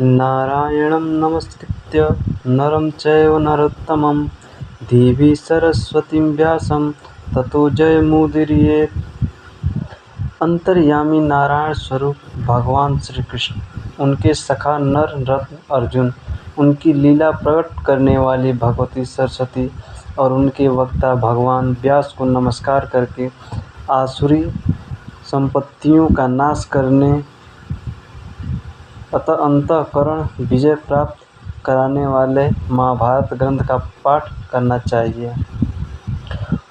नारायणं नमस्कृत्य नरं चैव नरोत्तमं देवी सरस्वतीं व्यासं ततो जयमुदीरयेत्। अंतर्यामी नारायण स्वरूप भगवान श्री कृष्ण, उनके सखा नर रत्न अर्जुन, उनकी लीला प्रकट करने वाली भगवती सरस्वती और उनके वक्ता भगवान व्यास को नमस्कार करके आसुरी संपत्तियों का नाश करने अंतःकरण विजय प्राप्त कराने वाले महाभारत ग्रंथ का पाठ करना चाहिए।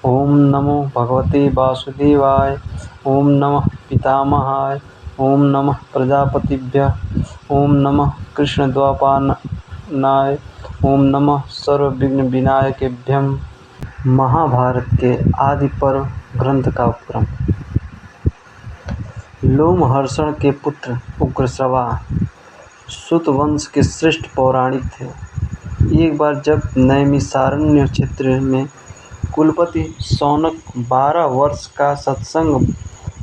ओम नमो भगवते वासुदेवाय। ओम नमः पितामहाय। ओम नमः प्रजापतिभ्यः। ओम नमः कृष्णद्वैपायनाय। ओम नमः सर्वविघ्न विनायकेभ्यः। महाभारत के आदि पर्व ग्रंथ का उपक्रम। लोमहर्षण के पुत्र उग्रश्रवा सूत वंश के श्रेष्ठ पौराणिक थे। एक बार जब नैमिषारण्य क्षेत्र में कुलपति शौनक 12 वर्ष का सत्संग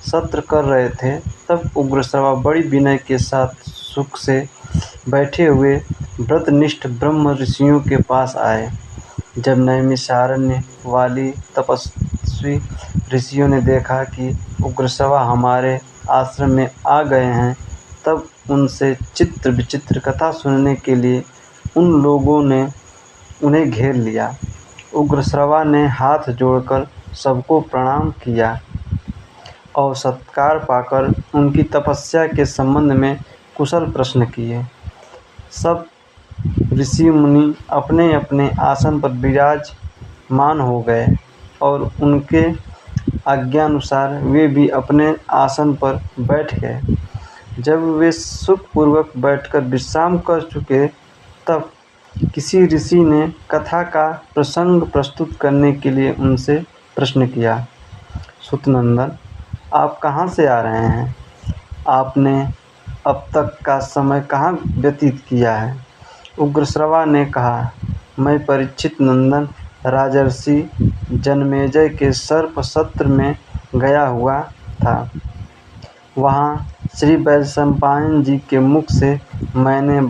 सत्र कर रहे थे, तब उग्रश्रवा बड़ी विनय के साथ सुख से बैठे हुए व्रतनिष्ठ ब्रह्म ऋषियों के पास आए। जब नैमिषारण्य वाली तपस्वी ऋषियों ने देखा कि उग्रश्रवा हमारे आश्रम में आ गए हैं, तब उनसे चित्र विचित्र कथा सुनने के लिए उन लोगों ने उन्हें घेर लिया। उग्रश्रवा ने हाथ जोड़कर सबको प्रणाम किया और सत्कार पाकर उनकी तपस्या के संबंध में कुशल प्रश्न किए। सब ऋषि मुनि अपने अपने आसन पर विराजमान हो गए और उनके आज्ञानुसार वे भी अपने आसन पर बैठ गए। जब वे सुखपूर्वक बैठकर विश्राम कर चुके, तब किसी ऋषि ने कथा का प्रसंग प्रस्तुत करने के लिए उनसे प्रश्न किया। सूतनंदन, आप कहाँ से आ रहे हैं? आपने अब तक का समय कहाँ व्यतीत किया है? उग्रश्रवा ने कहा, मैं परीक्षित नंदन राजर्षि जनमेजय के सर्प सत्र में गया हुआ था। वहाँ श्री वैशंपायन जी के मुख से मैंने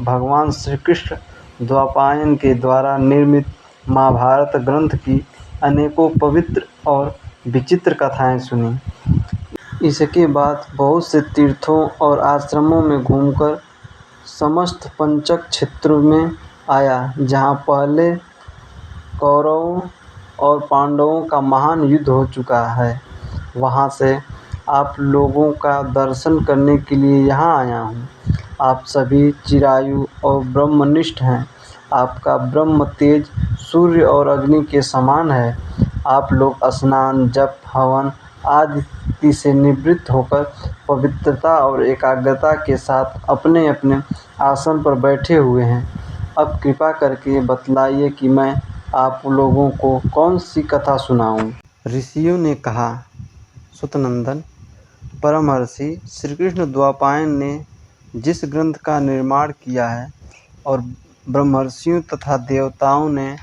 भगवान श्री कृष्ण द्वैपायन के द्वारा निर्मित महाभारत ग्रंथ की अनेकों पवित्र और विचित्र कथाएं सुनी। इसके बाद बहुत से तीर्थों और आश्रमों में घूमकर समस्त पंचक क्षेत्रों में आया, जहाँ पहले कौरवों और पांडवों का महान युद्ध हो चुका है। वहाँ से आप लोगों का दर्शन करने के लिए यहाँ आया हूँ। आप सभी चिरायु और ब्रह्मनिष्ठ हैं। आपका ब्रह्म तेज सूर्य और अग्नि के समान है। आप लोग स्नान, जप, हवन आदि से निवृत्त होकर पवित्रता और एकाग्रता के साथ अपने अपने आसन पर बैठे हुए हैं। अब कृपा करके बतलाइए कि मैं आप लोगों को कौन सी कथा सुनाऊं? ऋषियों ने कहा, सूतनंदन, परमहर्षि श्री कृष्ण द्वैपायन ने जिस ग्रंथ का निर्माण किया है और ब्रह्मर्षियों तथा देवताओं ने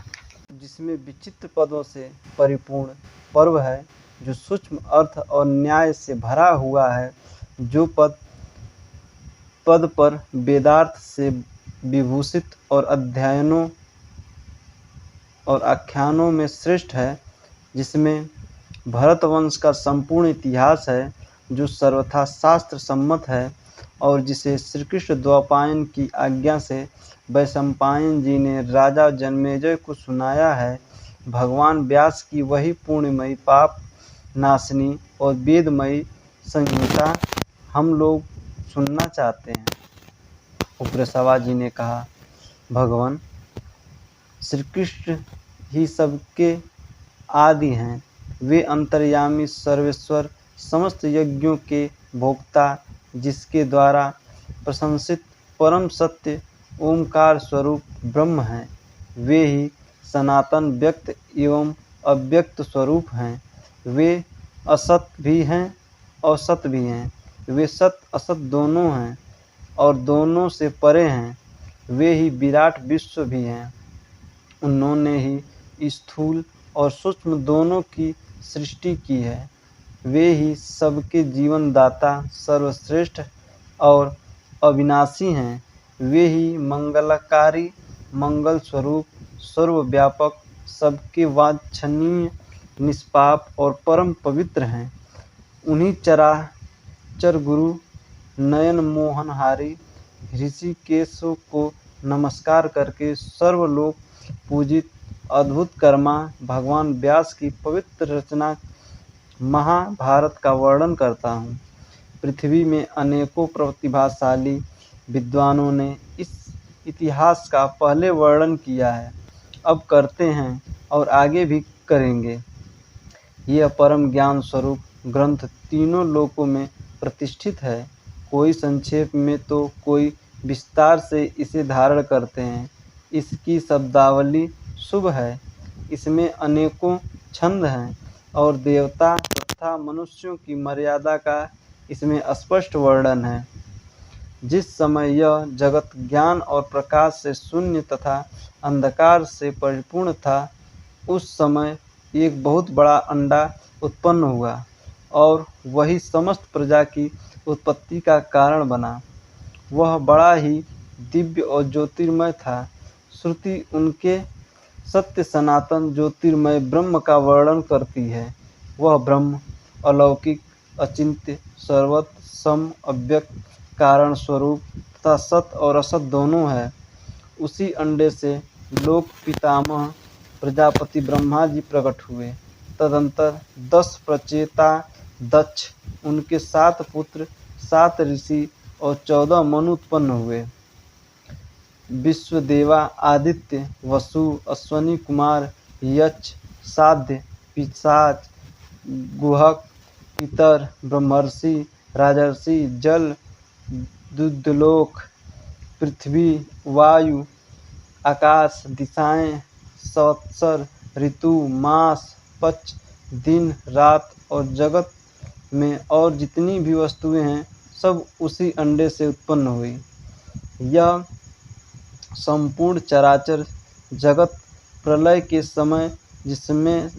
जिसमें विचित्र पदों से परिपूर्ण पर्व है, जो सूक्ष्म अर्थ और न्याय से भरा हुआ है, जो पद पर वेदार्थ से विभूषित और अध्ययनों और आख्यानों में श्रेष्ठ है, जिसमें भरतवंश का संपूर्ण इतिहास है, जो सर्वथा शास्त्र सम्मत है और जिसे श्री कृष्ण द्वैपायन की आज्ञा से वैशंपायन जी ने राजा जनमेजय को सुनाया है। भगवान व्यास की वही पूर्णमयी पाप नाशनी और वेदमयी संहिता हम लोग सुनना चाहते हैं। उग्रश्रवा जी ने कहा, भगवान श्री कृष्ण ही सबके आदि हैं। वे अंतर्यामी सर्वेश्वर, समस्त यज्ञों के भोक्ता, जिसके द्वारा प्रशंसित परम सत्य ओमकार स्वरूप ब्रह्म हैं। वे ही सनातन व्यक्त एवं अव्यक्त स्वरूप हैं। वे असत भी हैं और सत भी हैं। वे सत असत दोनों हैं और दोनों से परे हैं। वे ही विराट विश्व भी हैं। उन्होंने ही स्थूल और सूक्ष्म दोनों की सृष्टि की है। वे ही सबके जीवन दाता, सर्वश्रेष्ठ और अविनाशी हैं। वे ही मंगलकारी, मंगल स्वरूप, सर्वव्यापक, सबके वांछनीय, निष्पाप और परम पवित्र हैं। उन्हीं चराचर गुरु नयन मोहनहारी ऋषिकेशों को नमस्कार करके सर्वलोक पूजित अद्भुत कर्मा भगवान व्यास की पवित्र रचना महाभारत का वर्णन करता हूँ। पृथ्वी में अनेकों प्रतिभाशाली विद्वानों ने इस इतिहास का पहले वर्णन किया है, अब करते हैं और आगे भी करेंगे। यह परम ज्ञान स्वरूप ग्रंथ तीनों लोकों में प्रतिष्ठित है। कोई संक्षेप में तो कोई विस्तार से इसे धारण करते हैं। इसकी शब्दावली शुभ है। इसमें अनेकों छंद हैं और देवता तथा मनुष्यों की मर्यादा का इसमें स्पष्ट वर्णन है। जिस समय यह जगत ज्ञान और प्रकाश से शून्य तथा अंधकार से परिपूर्ण था, उस समय एक बहुत बड़ा अंडा उत्पन्न हुआ और वही समस्त प्रजा की उत्पत्ति का कारण बना। वह बड़ा ही दिव्य और ज्योतिर्मय था। श्रुति उनके सत्य सनातन ज्योतिर्मय ब्रह्म का वर्णन करती है। वह ब्रह्म अलौकिक, अचिंत्य, सर्वत्र सम, अव्यक्त, कारण स्वरूप तथा सत और असत दोनों है। उसी अंडे से लोक पितामह प्रजापति ब्रह्मा जी प्रकट हुए। तदंतर 10 प्रचेता दक्ष, उनके 7 पुत्र, 7 ऋषि और 14 मनु उत्पन्न हुए। विश्वदेवा, आदित्य, वसु, अश्वनी कुमार, यक्ष, साध्य, पिशाच, गुहक, पितर, ब्रह्मर्षि, राजर्षि, जल, दुर्लोक, पृथ्वी, वायु, आकाश, दिशाएं, संवत्सर, ऋतु, मास, पक्ष, दिन, रात और जगत में और जितनी भी वस्तुएं हैं, सब उसी अंडे से उत्पन्न हुई। यह संपूर्ण चराचर जगत प्रलय के समय जिसमें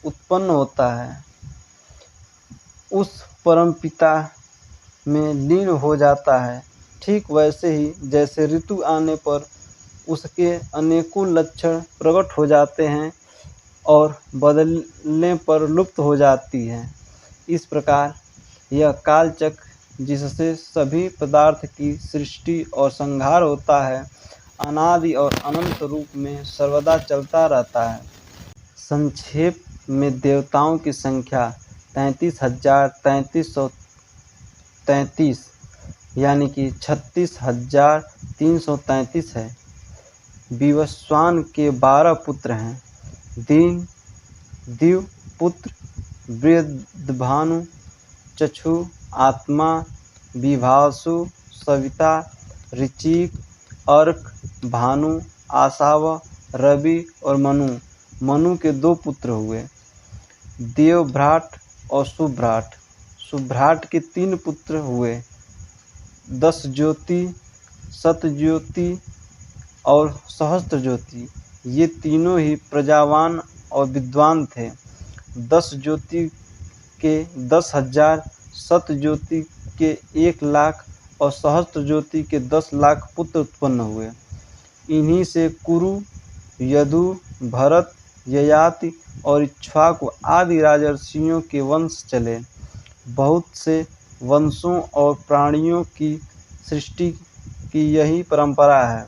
उत्पन्न होता है, उस परमपिता में लीन हो जाता है। ठीक वैसे ही जैसे ऋतु आने पर उसके अनेकों लक्षण प्रकट हो जाते हैं और बदलने पर लुप्त हो जाती हैं, इस प्रकार यह कालचक्र जिससे सभी पदार्थ की सृष्टि और संहार होता है, अनादि और अनंत रूप में सर्वदा चलता रहता है। संक्षेप में देवताओं की संख्या 33,3333 यानी कि 36,333 है। विवस्वान के 12 पुत्र हैं। दीन, दिव पुत्र, बृहद्भानु, चक्षु, आत्मा, विभासु, सविता, ऋचिक, अर्क, भानु, आसाव, रवि और मनु। मनु के 2 पुत्र हुए, देवभ्राट और सुभ्राट। सुभ्राट के 3 पुत्र हुए, 10 ज्योति, सतज्योति और सहस्त्र ज्योति। ये तीनों ही प्रजावान और विद्वान थे। 10 ज्योति के 10,000, सतज्योति के 1,00,000 और सहस्त्र ज्योति के 10,00,000 पुत्र उत्पन्न हुए। इन्हीं से कुरु, यदु, भरत, ययाति और इक्ष्वाकु आदि राजर्षियों के वंश चले। बहुत से वंशों और प्राणियों की सृष्टि की यही परंपरा है।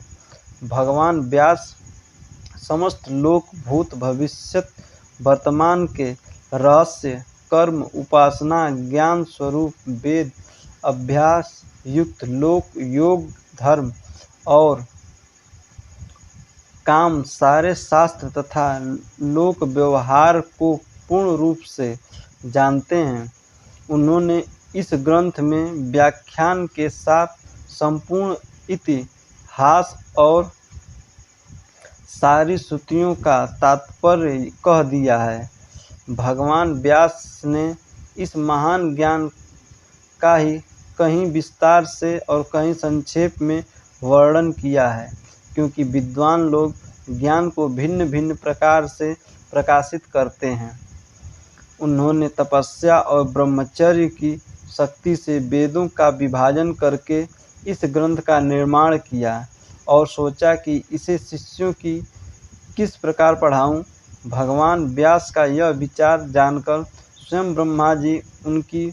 भगवान व्यास समस्त लोक, भूत, भविष्यत, वर्तमान के रहस्य, कर्म, उपासना, ज्ञान स्वरूप, वेद, अभ्यास युक्त लोक, योग, धर्म और काम, सारे शास्त्र तथा लोक व्यवहार को पूर्ण रूप से जानते हैं। उन्होंने इस ग्रंथ में व्याख्यान के साथ संपूर्ण इतिहास और सारी श्रुतियों का तात्पर्य कह दिया है। भगवान व्यास ने इस महान ज्ञान का ही कहीं विस्तार से और कहीं संक्षेप में वर्णन किया है, क्योंकि विद्वान लोग ज्ञान को भिन्न भिन्न प्रकार से प्रकाशित करते हैं। उन्होंने तपस्या और ब्रह्मचर्य की शक्ति से वेदों का विभाजन करके इस ग्रंथ का निर्माण किया और सोचा कि इसे शिष्यों की किस प्रकार पढ़ाऊं। भगवान व्यास का यह विचार जानकर स्वयं ब्रह्मा जी उनकी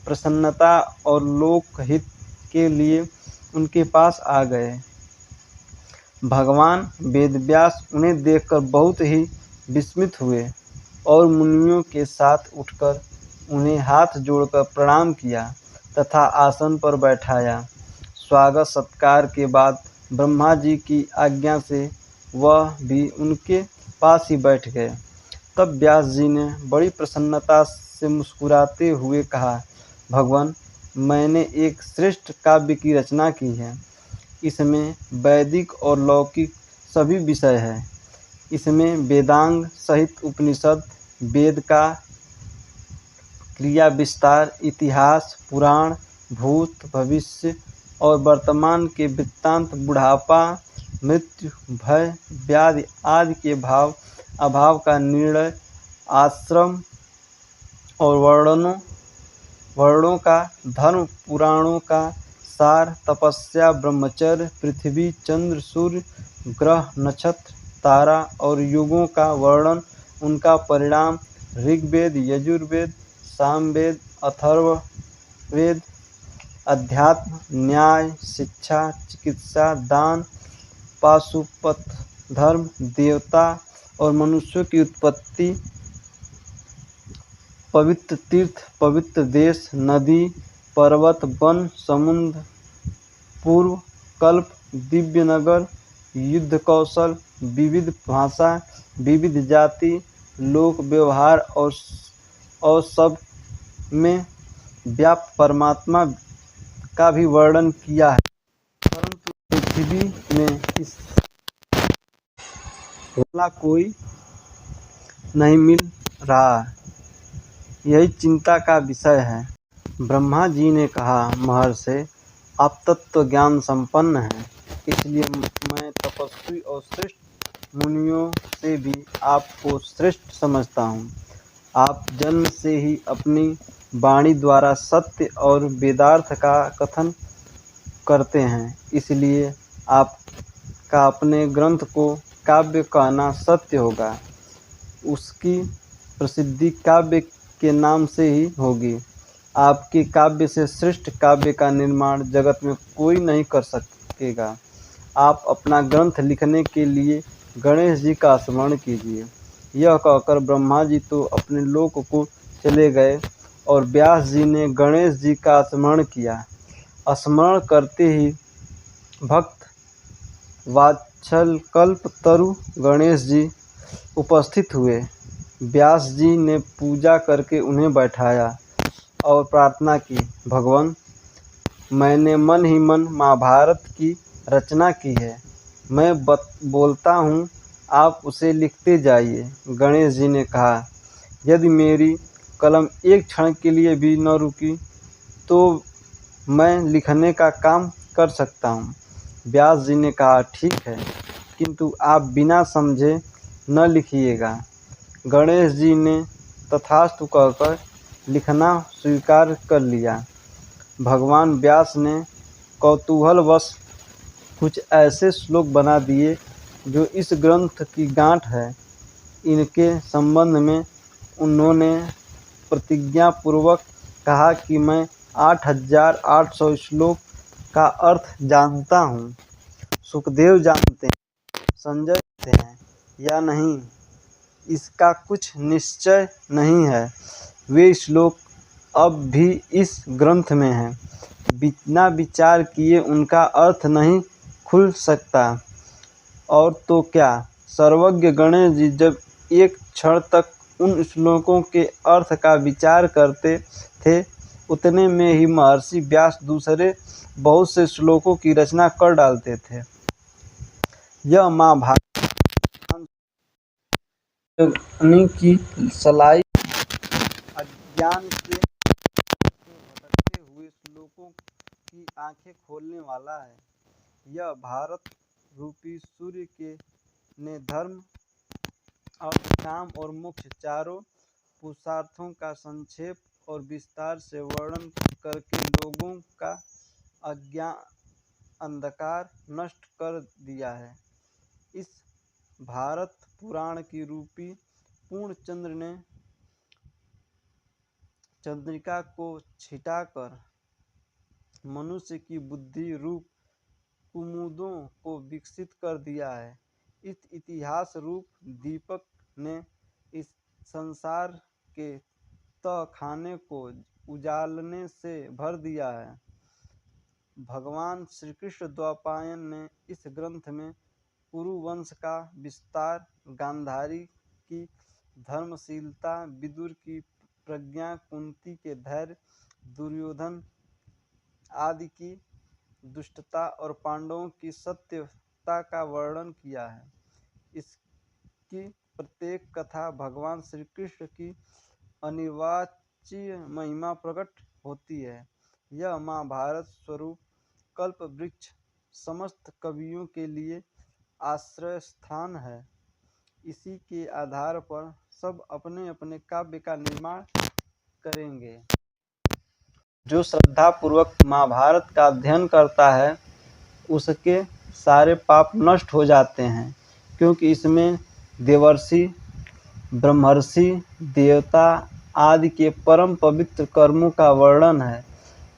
प्रसन्नता और लोकहित के लिए उनके पास आ गए। भगवान वेदव्यास उन्हें देखकर बहुत ही विस्मित हुए और मुनियों के साथ उठकर उन्हें हाथ जोड़कर प्रणाम किया तथा आसन पर बैठाया। स्वागत सत्कार के बाद ब्रह्मा जी की आज्ञा से वह भी उनके पास ही बैठ गए। तब व्यास जी ने बड़ी प्रसन्नता से मुस्कुराते हुए कहा, भगवान, मैंने एक श्रेष्ठ काव्य की रचना की है। इसमें वैदिक और लौकिक सभी विषय हैं। इसमें वेदांग सहित उपनिषद, वेद का क्रिया विस्तार, इतिहास, पुराण, भूत भविष्य और वर्तमान के वृत्तांत, बुढ़ापा, मृत्यु, भय, व्याधि आदि के भाव अभाव का निर्णय, आश्रम और वर्णों का धर्म, पुराणों का सार, तपस्या, ब्रह्मचर्य, पृथ्वी, चंद्र, सूर्य, ग्रह, नक्षत्र, तारा और युगों का वर्णन, उनका परिणाम, ऋग्वेद, यजुर्वेद, सामवेद, अथर्ववेद, अध्यात्म, न्याय, शिक्षा, चिकित्सा, दान, पाशुपत धर्म, देवता और मनुष्यों की उत्पत्ति, पवित्र तीर्थ, पवित्र देश, नदी, पर्वत, वन, समुद्र, पूर्व, कल्प, दिव्य नगर, युद्ध कौशल, विविध भाषा, विविध जाति, लोक व्यवहार और सब में व्याप्त परमात्मा का भी वर्णन किया है। परंतु पृथ्वी में इस वाला कोई नहीं मिल रहा, यही चिंता का विषय है। ब्रह्मा जी ने कहा, महर्षि, आप तत्व ज्ञान संपन्न हैं, इसलिए मैं तपस्वी और श्रेष्ठ मुनियों से भी आपको श्रेष्ठ समझता हूँ। आप जन्म से ही अपनी वाणी द्वारा सत्य और वेदार्थ का कथन करते हैं, इसलिए आपका अपने ग्रंथ को काव्य कहना सत्य होगा। उसकी प्रसिद्धि काव्य के नाम से ही होगी। आपके काव्य से श्रेष्ठ काव्य का निर्माण जगत में कोई नहीं कर सकेगा। आप अपना ग्रंथ लिखने के लिए गणेश जी का स्मरण कीजिए। यह कहकर ब्रह्मा जी तो अपने लोक को चले गए और व्यास जी ने गणेश जी का स्मरण किया। स्मरण करते ही भक्त वात्सलकल्प तरु गणेश जी उपस्थित हुए। व्यास जी ने पूजा करके उन्हें बैठाया और प्रार्थना की, भगवान, मैंने मन ही मन महाभारत की रचना की है। मैं बोलता हूँ, आप उसे लिखते जाइए। गणेश जी ने कहा, यदि मेरी कलम एक क्षण के लिए भी न रुकी तो मैं लिखने का काम कर सकता हूँ। व्यास जी ने कहा, ठीक है, किंतु आप बिना समझे न लिखिएगा। गणेश जी ने तथास्तु कहकर लिखना स्वीकार कर लिया। भगवान व्यास ने कौतूहलवश कुछ ऐसे श्लोक बना दिए जो इस ग्रंथ की गांठ है। इनके संबंध में उन्होंने प्रतिज्ञापूर्वक कहा कि मैं 8,800 श्लोक का अर्थ जानता हूँ। सुखदेव जानते हैं, संजय जानते हैं या नहीं, इसका कुछ निश्चय नहीं है। वे श्लोक अब भी इस ग्रंथ में हैं। बिना विचार किए उनका अर्थ नहीं खुल सकता। और तो क्या, सर्वज्ञ गणेश जी जब एक क्षण तक उन श्लोकों के अर्थ का विचार करते थे, उतने में ही महर्षि व्यास दूसरे बहुत से श्लोकों की रचना कर डालते थे। यह महाभारत की सलाई अज्ञान से भटकते हुए श्लोकों की आंखें खोलने वाला है। यह भारत रूपी सूर्य के ने धर्म, अर्थ, काम और मोक्ष चारों पुरुषार्थों का संक्षेप और विस्तार से वर्णन करके लोगों का अंधकार नष्ट कर दिया है। इस भारत पुराण की रूपी पूर्णचंद्र ने चंद्रिका को छिटाकर मनुष्य की बुद्धि रूप कुमुदों को विकसित कर दिया है। इस इतिहास रूप दीपक ने इस संसार के तहखाने को उजालने से भर दिया है। भगवान श्री कृष्ण द्वैपायन ने इस ग्रंथ में कुरु वंश का विस्तार, गांधारी की धर्मशीलता, विदुर की प्रज्ञा, कुंती के धैर्य, दुर्योधन आदि की दुष्टता और पांडवों की सत्यता का वर्णन किया है। इसकी प्रत्येक कथा भगवान श्री कृष्ण की अनिर्वाच्य महिमा प्रकट होती है। यह महाभारत स्वरूप कल्प वृक्ष समस्त कवियों के लिए आश्रय स्थान है। इसी के आधार पर सब अपने अपने काव्य का निर्माण करेंगे। जो श्रद्धापूर्वक महाभारत का अध्ययन करता है उसके सारे पाप नष्ट हो जाते हैं, क्योंकि इसमें देवर्षि, ब्रह्मर्षि, देवता आदि के परम पवित्र कर्मों का वर्णन है।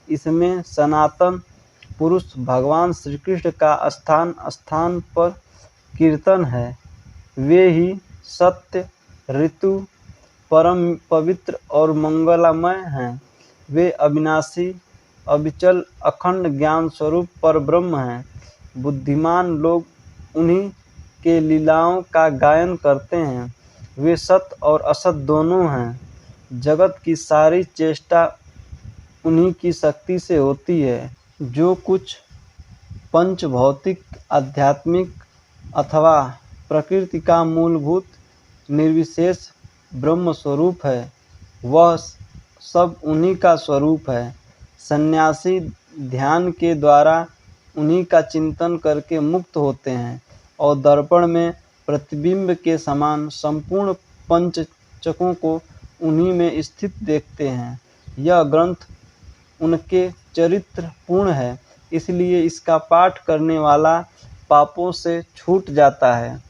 इसमें सनातन पुरुष भगवान श्री कृष्ण का स्थान स्थान पर कीर्तन है। वे ही सत्य, ऋतु, परम पवित्र और मंगलमय हैं। वे अविनाशी, अविचल, अखंड ज्ञान स्वरूप परब्रह्म हैं। बुद्धिमान लोग उन्हीं के लीलाओं का गायन करते हैं। वे सत और असत दोनों हैं। जगत की सारी चेष्टा उन्हीं की शक्ति से होती है। जो कुछ पंच भौतिक, आध्यात्मिक अथवा प्रकृति का मूलभूत निर्विशेष ब्रह्म स्वरूप है, वह सब उन्हीं का स्वरूप है। सन्यासी ध्यान के द्वारा उन्हीं का चिंतन करके मुक्त होते हैं और दर्पण में प्रतिबिंब के समान संपूर्ण पंचचकों को उन्हीं में स्थित देखते हैं। यह ग्रंथ उनके चरित्र पूर्ण है, इसलिए इसका पाठ करने वाला पापों से छूट जाता है।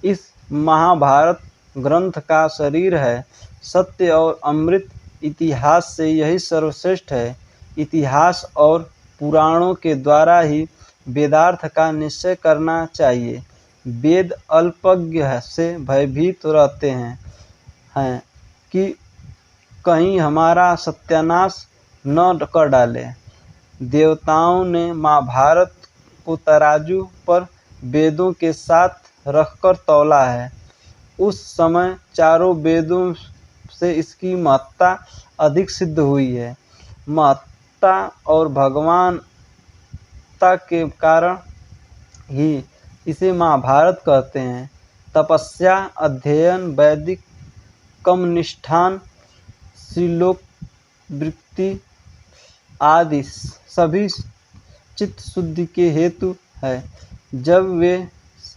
इस महाभारत ग्रंथ का शरीर है सत्य और अमृत। इतिहास से यही सर्वश्रेष्ठ है। इतिहास और पुराणों के द्वारा ही वेदार्थ का निश्चय करना चाहिए। वेद अल्पज्ञ से भयभीत रहते हैं कि कहीं हमारा सत्यानाश न कर डाले। देवताओं ने महाभारत को तराजू पर वेदों के साथ रखकर तौला है। उस समय चारों वेदों से इसकी महत्ता अधिक सिद्ध हुई है। महत्ता और भगवानता के कारण ही इसे महाभारत कहते हैं। तपस्या, अध्ययन, वैदिक कर्मनिष्ठान, श्रीलोकवृत्ति आदि सभी चित्त शुद्धि के हेतु है। जब वे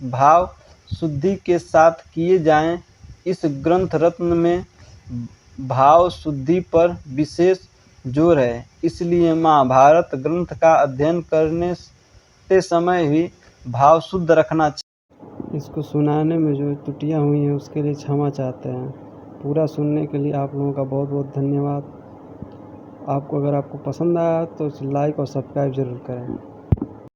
भाव शुद्धि के साथ किए जाएं, इस ग्रंथ रत्न में भाव शुद्धि पर विशेष जोर है। इसलिए महाभारत ग्रंथ का अध्ययन करने के समय भी भाव शुद्ध रखना चाहिए। इसको सुनाने में जो त्रुटियां हुई हैं उसके लिए क्षमा चाहते हैं। पूरा सुनने के लिए आप लोगों का बहुत बहुत धन्यवाद। अगर आपको पसंद आया तो लाइक और सब्सक्राइब ज़रूर करें।